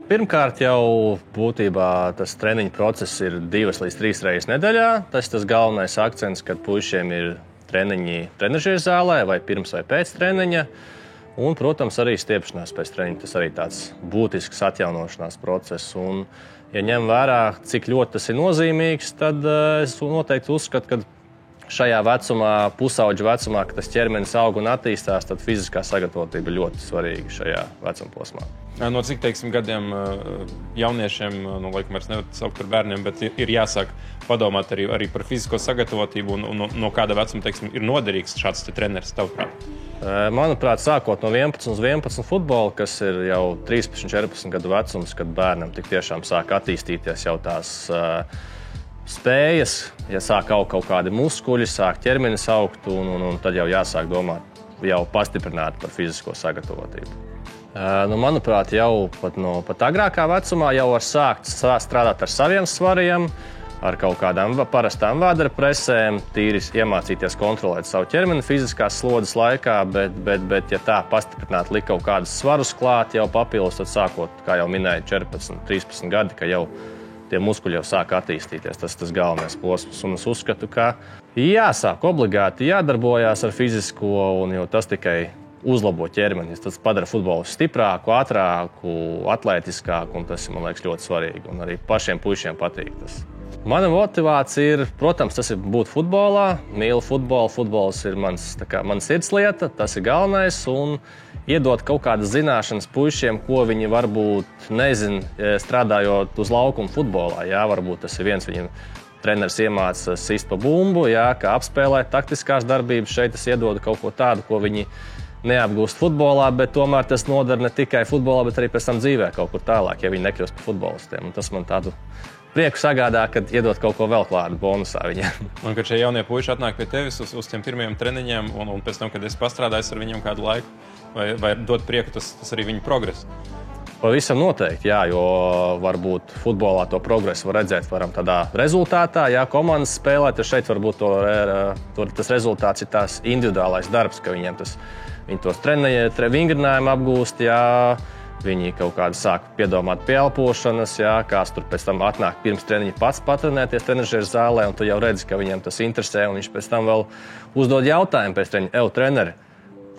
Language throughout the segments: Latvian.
Pirmkārt, jau būtībā tas treniņu process ir 2 līdz 3 reizes nedēļā. Tas ir tas galvenais akcents, kad puišiem ir treniņi trenižera zālē vai pirms vai pēc treniņa. Un, protams, arī stiepšanās pēc treniņa. Tas arī tāds būtisks atjaunošanās process. Un, ja ņem vērā, cik ļoti tas ir nozīmīgs, tad es noteikti uzskatu, ka šajā vecumā, pusauģa vecumā, kad tas ķermenis aug un attīstās, tad fiziskā sagatavotība ir ļoti svarīga šajā vecuma posmā. No cik, gadiem jauniešiem, laikam vairs nevar saukt par bērniem, bet ir jāsāk padomāt arī par fizisko sagatavotību un no kāda vecuma, ir noderīgs šāds treneris, tavuprāt? Manuprāt, sākot no 11 uz 11 futbola, kas ir jau 13, 14 gadu vecums, kad bērnam tik tiešām sāk attīstīties jau tās spējas, ja sāk augt kaut kādi muskuļi, sāk ķermenis augt, un tad jau jāsāk domāt jau pastiprināt par fizisko sagatavotību. Manuprāt, jau pat agrākā vecumā jau var sākt strādāt ar saviem svariem, ar kaut kādām parastām vēdera presēm, tīri iemācīties kontrolēt savu ķermeni fiziskās slodzes laikā, bet ja tā pastiprināt, likt kaut kādus svarus klāt jau papildus, tad sākot, kā jau minēju, 14, 13 gadi, ka jau tie muskuļi jau sāk attīstīties. Tas ir tas galvenais posms. Un es uzskatu, ka jāsāk obligāti jādarbojās ar fizisko, un jo tas tikai uzlabo ķermeni. Tas padara futbolu stiprāku, ātrāku, atlētiskāku, un tas, man liekas, ļoti svarīgi. Un arī pašiem puišiem patīk tas. Mana motivācija ir, protams, tas ir būt futbolā. Mīlu futbolu. Futbols ir mana sirdslieta, tas ir galvenais. Un iedot kaut kādas zināšanas puišiem, ko viņi varbūt nezina, strādājot uz laukuma futbolā. Jā, varbūt tas ir viens viņiem treneris iemāca sist pa bumbu, jā, kā apspēlēt taktiskās darbības. Šeit es iedodu kaut ko tādu, ko viņi neapgūst futbolā, bet tomēr tas nodara ne tikai futbolā, bet arī pēc tam dzīvē kaut kur tālāk, ja viņi nekļūst par futbolistiem. Un tas man tādu prieku sagādā, kad iedot kaut ko vēl klātu bonusā viņiem. Un kad šie jaunie puiši atnāk pie tevis uz tiem pirmajiem treniņiem, un pēc tam, kad esi pastrādājis ar viņiem kādu laiku, vai dod prieku tas arī viņu progresu? Pavisam noteikti, jā, jo varbūt futbolā to progresu var redzēt tādā rezultātā, ja komandas spēlē, tad šeit varbūt tas rezultāts ir tās individuālais darbs, ka viņi tos vingrinājumu apgūst, jā, viņi kaut kādi sāk piedomāt pie elpošanas, jā, kāds tur pēc tam atnāk pirms treniņa pats patrenēties trenižera zālē, un tu jau redzi, ka viņam tas interesē, un viņš pēc tam vēl uzdod jautājumu pēc treniņa, treneri,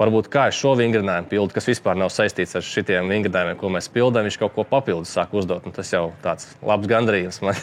varbūt kā es šo vingrinājumu pildu, kas vispār nav saistīts ar šitiem vingrinājumiem, ko mēs pildām, viņš kaut ko papildus sāk uzdot, un tas jau tāds labs gandarījums man.